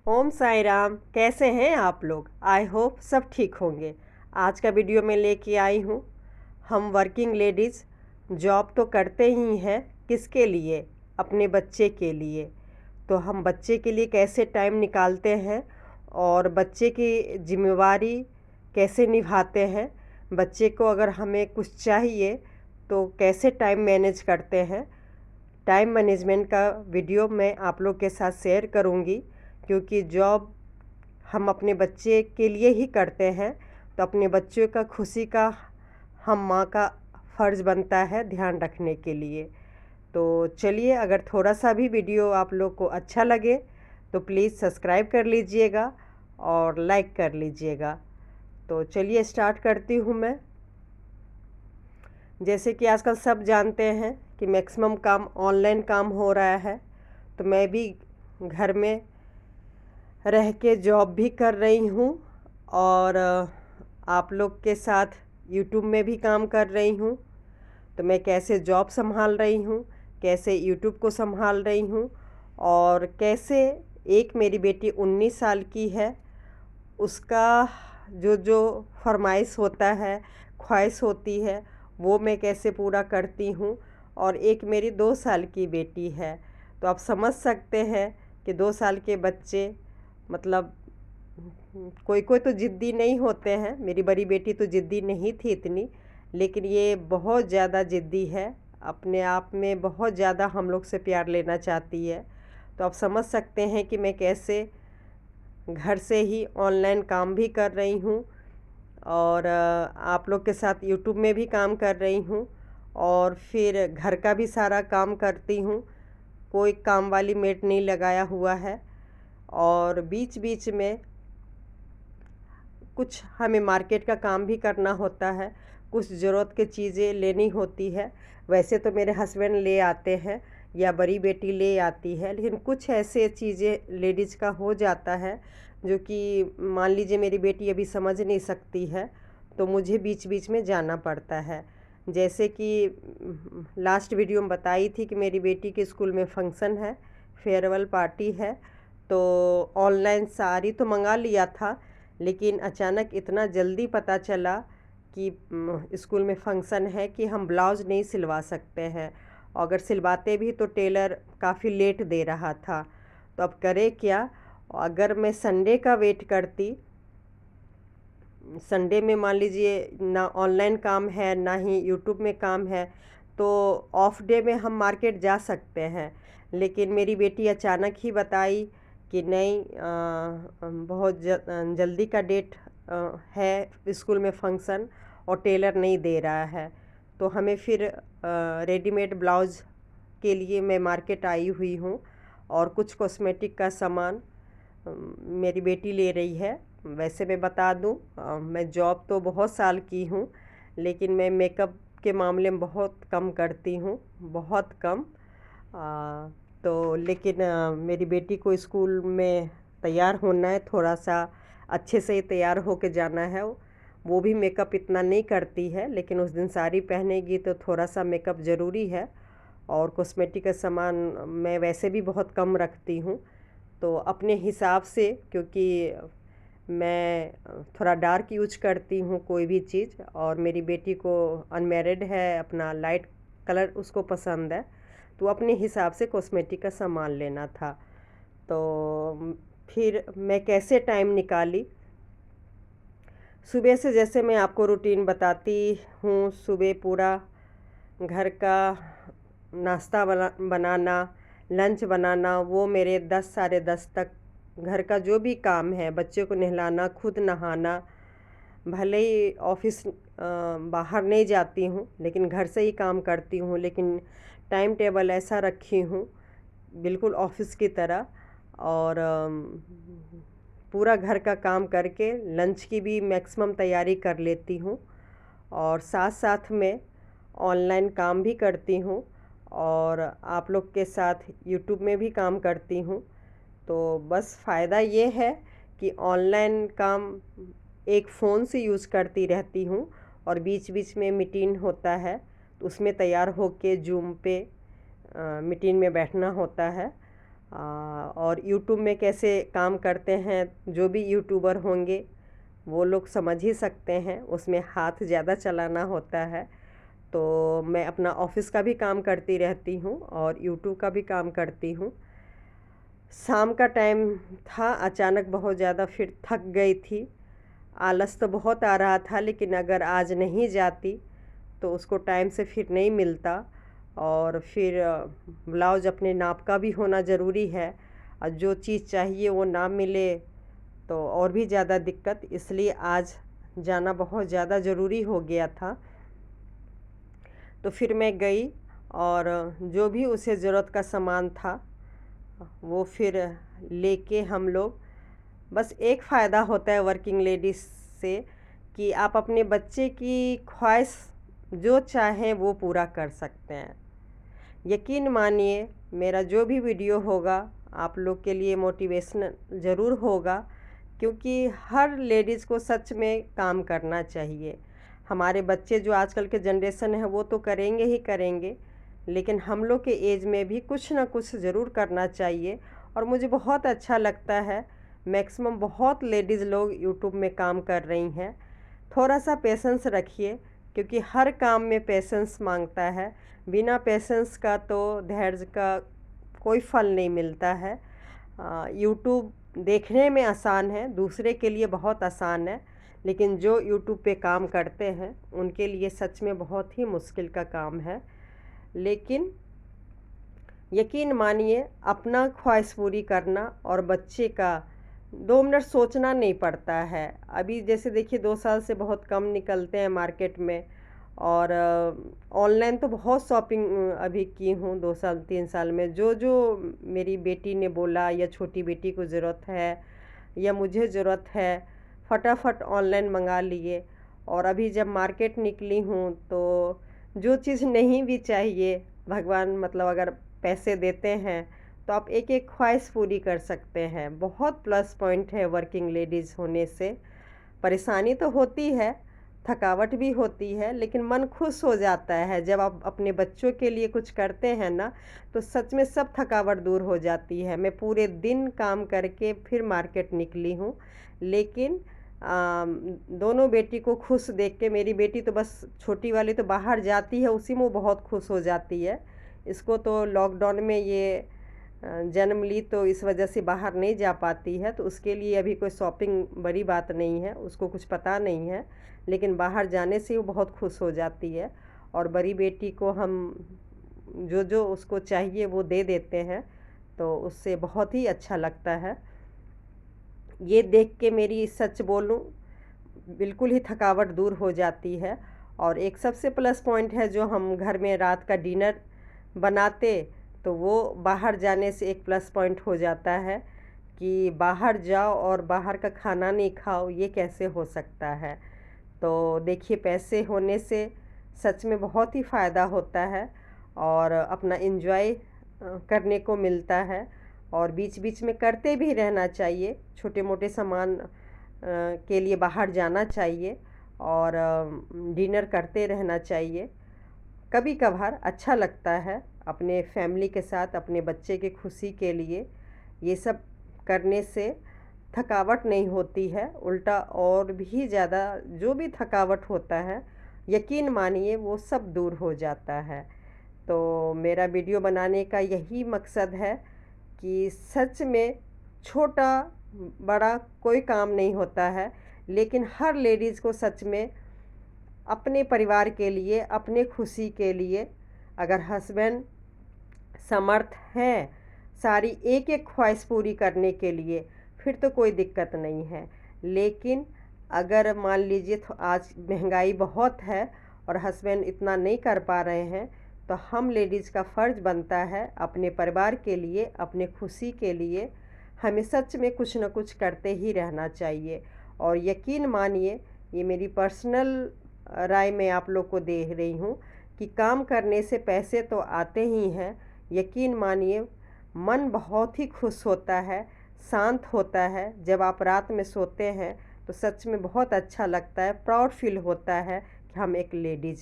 ओम साई राम। कैसे हैं आप लोग? आई होप सब ठीक होंगे। आज का वीडियो मैं लेके आई हूँ। हम वर्किंग लेडीज़ जॉब तो करते ही हैं, किसके लिए? अपने बच्चे के लिए। तो हम बच्चे के लिए कैसे टाइम निकालते हैं और बच्चे की जिम्मेवारी कैसे निभाते हैं, बच्चे को अगर हमें कुछ चाहिए तो कैसे टाइम मैनेज करते हैं, टाइम मैनेजमेंट का वीडियो मैं आप लोग के साथ शेयर करूंगी। क्योंकि जॉब हम अपने बच्चे के लिए ही करते हैं, तो अपने बच्चों का खुशी का हम माँ का फ़र्ज़ बनता है ध्यान रखने के लिए। तो चलिए, अगर थोड़ा सा भी वीडियो आप लोग को अच्छा लगे तो प्लीज़ सब्सक्राइब कर लीजिएगा और लाइक कर लीजिएगा। तो चलिए स्टार्ट करती हूँ मैं। जैसे कि आजकल सब जानते हैं कि मैक्सिमम काम ऑनलाइन काम हो रहा है, तो मैं भी घर में रह के जॉब भी कर रही हूँ और आप लोग के साथ यूट्यूब में भी काम कर रही हूँ। तो मैं कैसे जॉब संभाल रही हूँ, कैसे यूट्यूब को संभाल रही हूँ और कैसे एक मेरी बेटी 19 साल की है, उसका जो जो फरमाइश होता है, ख्वाहिश होती है, वो मैं कैसे पूरा करती हूँ। और एक मेरी 2 साल की बेटी है। तो आप समझ सकते हैं कि 2 साल के बच्चे मतलब कोई कोई तो ज़िद्दी नहीं होते हैं। मेरी बड़ी बेटी तो ज़िद्दी नहीं थी इतनी, लेकिन ये बहुत ज़्यादा ज़िद्दी है, अपने आप में बहुत ज़्यादा हम लोग से प्यार लेना चाहती है। तो आप समझ सकते हैं कि मैं कैसे घर से ही ऑनलाइन काम भी कर रही हूँ और आप लोग के साथ यूट्यूब में भी काम कर रही हूँ और फिर घर का भी सारा काम करती हूँ। कोई काम वाली मेड नहीं लगाया हुआ है और बीच बीच में कुछ हमें मार्केट का काम भी करना होता है, कुछ ज़रूरत की चीज़ें लेनी होती है। वैसे तो मेरे हस्बैंड ले आते हैं या बड़ी बेटी ले आती है, लेकिन कुछ ऐसे चीज़ें लेडीज़ का हो जाता है जो कि मान लीजिए मेरी बेटी अभी समझ नहीं सकती है, तो मुझे बीच बीच में जाना पड़ता है। जैसे कि लास्ट वीडियो में बताई थी कि मेरी बेटी के स्कूल में फंक्शन है, फेयरवेल पार्टी है। तो ऑनलाइन साड़ी तो मंगा लिया था, लेकिन अचानक इतना जल्दी पता चला कि स्कूल में फंक्शन है कि हम ब्लाउज़ नहीं सिलवा सकते हैं। अगर सिलवाते भी तो टेलर काफ़ी लेट दे रहा था। तो अब करे क्या? अगर मैं संडे का वेट करती, संडे में मान लीजिए ना ऑनलाइन काम है ना ही यूट्यूब में काम है, तो ऑफ डे में हम मार्केट जा सकते हैं। लेकिन मेरी बेटी अचानक ही बताई कि नहीं, बहुत जल्दी का डेट है स्कूल में फंक्शन और टेलर नहीं दे रहा है। तो हमें फिर रेडीमेड ब्लाउज़ के लिए मैं मार्केट आई हुई हूँ और कुछ कॉस्मेटिक का सामान मेरी बेटी ले रही है। वैसे मैं बता दूं, मैं जॉब तो बहुत साल की हूँ, लेकिन मैं मेकअप के मामले में बहुत कम करती हूँ, बहुत कम। तो लेकिन मेरी बेटी को स्कूल में तैयार होना है, थोड़ा सा अच्छे से ही तैयार होके जाना है। वो भी मेकअप इतना नहीं करती है, लेकिन उस दिन साड़ी पहनेगी तो थोड़ा सा मेकअप ज़रूरी है। और कॉस्मेटिक का सामान मैं वैसे भी बहुत कम रखती हूँ, तो अपने हिसाब से, क्योंकि मैं थोड़ा डार्क यूज करती हूँ कोई भी चीज़, और मेरी बेटी को अनमैरिड है, अपना लाइट कलर उसको पसंद है, तो अपने हिसाब से कॉस्मेटिक का सामान लेना था। तो फिर मैं कैसे टाइम निकाली, सुबह से जैसे मैं आपको रूटीन बताती हूँ। सुबह पूरा घर का नाश्ता बनाना, लंच बनाना, वो मेरे 10 साढ़े 10 तक घर का जो भी काम है, बच्चे को नहलाना, खुद नहाना। भले ही ऑफिस बाहर नहीं जाती हूँ, लेकिन घर से ही काम करती हूँ, लेकिन टाइम टेबल ऐसा रखी हूँ बिल्कुल ऑफिस की तरह। और पूरा घर का काम करके लंच की भी मैक्सिमम तैयारी कर लेती हूँ और साथ साथ में ऑनलाइन काम भी करती हूँ और आप लोग के साथ यूट्यूब में भी काम करती हूँ। तो बस फ़ायदा ये है कि ऑनलाइन काम एक फ़ोन से यूज़ करती रहती हूँ और बीच बीच में मीटिंग होता है, तो उसमें तैयार होके जूम पे मीटिंग में बैठना होता है। और यूट्यूब में कैसे काम करते हैं, जो भी यूट्यूबर होंगे वो लोग समझ ही सकते हैं, उसमें हाथ ज़्यादा चलाना होता है। तो मैं अपना ऑफिस का भी काम करती रहती हूँ और यूट्यूब का भी काम करती हूँ। शाम का टाइम था, अचानक बहुत ज़्यादा फिर थक गई थी। आलस तो बहुत आ रहा था, लेकिन अगर आज नहीं जाती तो उसको टाइम से फिर नहीं मिलता। और फिर ब्लाउज अपने नाप का भी होना ज़रूरी है, और जो चीज़ चाहिए वो ना मिले तो और भी ज़्यादा दिक्कत, इसलिए आज जाना बहुत ज़्यादा ज़रूरी हो गया था। तो फिर मैं गई और जो भी उसे ज़रूरत का सामान था वो फिर लेके हम लोग, बस एक फ़ायदा होता है वर्किंग लेडीज़ से कि आप अपने बच्चे की ख्वाहिश जो चाहें वो पूरा कर सकते हैं। यकीन मानिए, मेरा जो भी वीडियो होगा आप लोग के लिए मोटिवेशनल ज़रूर होगा, क्योंकि हर लेडीज़ को सच में काम करना चाहिए। हमारे बच्चे जो आजकल के जनरेशन है वो तो करेंगे ही करेंगे, लेकिन हम लोग के एज में भी कुछ ना कुछ ज़रूर करना चाहिए। और मुझे बहुत अच्छा लगता है, मैक्सिमम बहुत लेडीज़ लोग यूट्यूब में काम कर रही हैं। थोड़ा सा पेशेंस रखिए, क्योंकि हर काम में पेशेंस मांगता है। बिना पेशेंस का तो धैर्य का कोई फल नहीं मिलता है। यूट्यूब देखने में आसान है, दूसरे के लिए बहुत आसान है, लेकिन जो यूट्यूब पे काम करते हैं उनके लिए सच में बहुत ही मुश्किल का काम है। लेकिन यकीन मानिए, अपना ख्वाहिश पूरी करना और बच्चे का 2 मिनट सोचना नहीं पड़ता है। अभी जैसे देखिए 2 साल से बहुत कम निकलते हैं मार्केट में, और ऑनलाइन तो बहुत शॉपिंग अभी की हूँ 2 साल 3 साल में। जो जो मेरी बेटी ने बोला या छोटी बेटी को ज़रूरत है या मुझे ज़रूरत है, फटाफट ऑनलाइन मंगा लिए। और अभी जब मार्केट निकली हूँ तो जो चीज़ नहीं भी चाहिए, भगवान मतलब अगर पैसे देते हैं तो आप एक एक ख्वाहिश पूरी कर सकते हैं। बहुत प्लस पॉइंट है वर्किंग लेडीज़ होने से। परेशानी तो होती है, थकावट भी होती है, लेकिन मन खुश हो जाता है जब आप अपने बच्चों के लिए कुछ करते हैं ना, तो सच में सब थकावट दूर हो जाती है। मैं पूरे दिन काम करके फिर मार्केट निकली हूँ, लेकिन दोनों बेटी को खुश देख के, मेरी बेटी तो बस छोटी वाली तो बाहर जाती है, उसी में वो बहुत खुश हो जाती है। इसको तो लॉकडाउन में ये जन्म ली तो इस वजह से बाहर नहीं जा पाती है, तो उसके लिए अभी कोई शॉपिंग बड़ी बात नहीं है, उसको कुछ पता नहीं है, लेकिन बाहर जाने से वो बहुत खुश हो जाती है। और बड़ी बेटी को हम जो जो उसको चाहिए वो दे देते हैं, तो उससे बहुत ही अच्छा लगता है। ये देख के मेरी सच बोलूं, बिल्कुल ही थकावट दूर हो जाती है। और एक सबसे प्लस पॉइंट है, जो हम घर में रात का डिनर बनाते, तो वो बाहर जाने से एक प्लस पॉइंट हो जाता है कि बाहर जाओ और बाहर का खाना नहीं खाओ, ये कैसे हो सकता है। तो देखिए, पैसे होने से सच में बहुत ही फ़ायदा होता है और अपना एंजॉय करने को मिलता है। और बीच बीच में करते भी रहना चाहिए, छोटे मोटे सामान के लिए बाहर जाना चाहिए और डिनर करते रहना चाहिए। कभी कभार अच्छा लगता है अपने फैमिली के साथ, अपने बच्चे की खुशी के लिए ये सब करने से थकावट नहीं होती है, उल्टा और भी ज़्यादा जो भी थकावट होता है, यकीन मानिए वो सब दूर हो जाता है। तो मेरा वीडियो बनाने का यही मकसद है कि सच में छोटा बड़ा कोई काम नहीं होता है, लेकिन हर लेडीज़ को सच में अपने परिवार के लिए, अपने खुशी के लिए, अगर हस्बैंड समर्थ हैं सारी एक एक ख्वाहिश पूरी करने के लिए, फिर तो कोई दिक्कत नहीं है। लेकिन अगर मान लीजिए तो आज महंगाई बहुत है और हस्बैंड इतना नहीं कर पा रहे हैं, तो हम लेडीज़ का फ़र्ज़ बनता है अपने परिवार के लिए, अपने खुशी के लिए हमें सच में कुछ न कुछ करते ही रहना चाहिए। और यकीन मानिए, ये मेरी पर्सनल राय मैं आप लोग को दे रही हूँ कि काम करने से पैसे तो आते ही हैं, यकीन मानिए मन बहुत ही खुश होता है, शांत होता है। जब आप रात में सोते हैं तो सच में बहुत अच्छा लगता है, प्राउड फील होता है कि हम एक लेडीज़